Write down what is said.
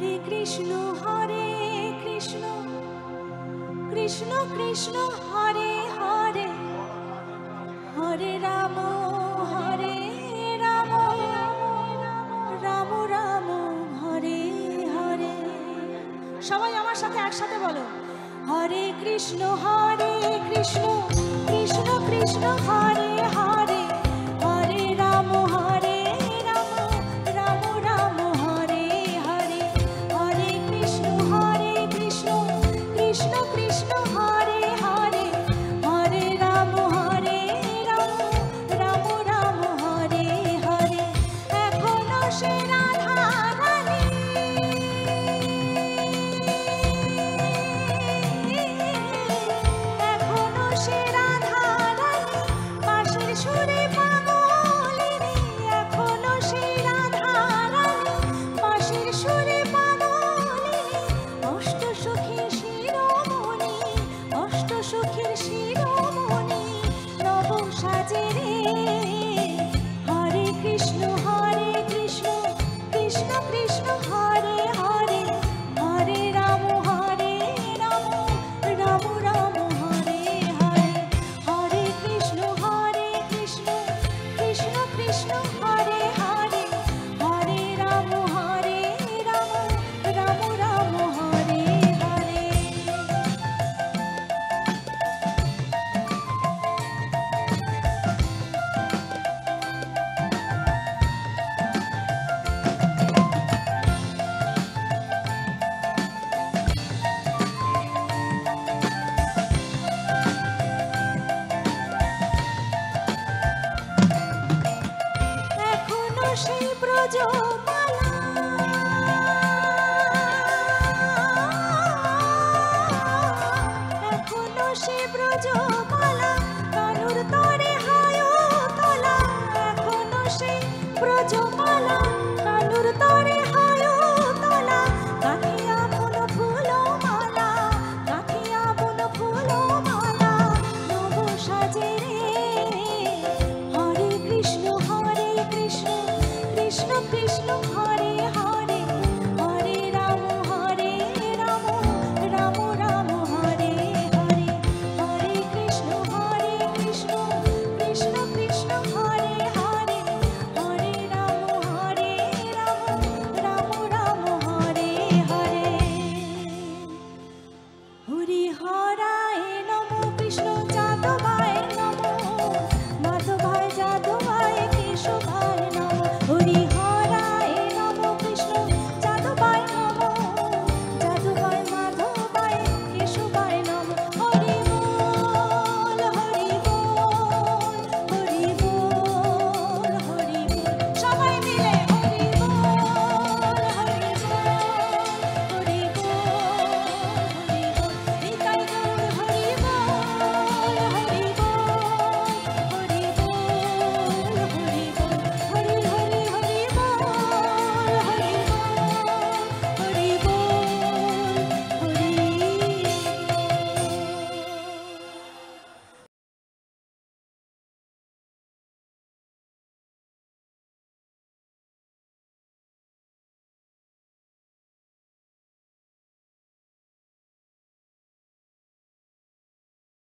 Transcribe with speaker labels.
Speaker 1: কৃষ্ণ কৃষ্ণ কৃষ্ণ হরে হরে হরে রাম রাম রাম হরে হরে। সবাই আমার সাথে একসাথে বলো, হরে কৃষ্ণ কৃষ্ণ কৃষ্ণ হরে হরে হরে রাম রাম রাম হরে হরে। হরে কৃষ্ণ কৃষ্ণ কৃষ্ণ হরে হরে হরে রাম রাম রাম হরে হরে। এখনো সে রাধা রানী, এখনো সে রাধা রানী বাঁশির সুরে পাগলিনী। এখনো সে রাধা রানী বাঁশির সুরে পাগলিনী। অষ্ট সখীর শিরোমণি, অষ্ট সখীর শিরোমণি নব সাজে রে। হরে কৃষ্ণ কৃষ্ণ কৃষ্ণ হরে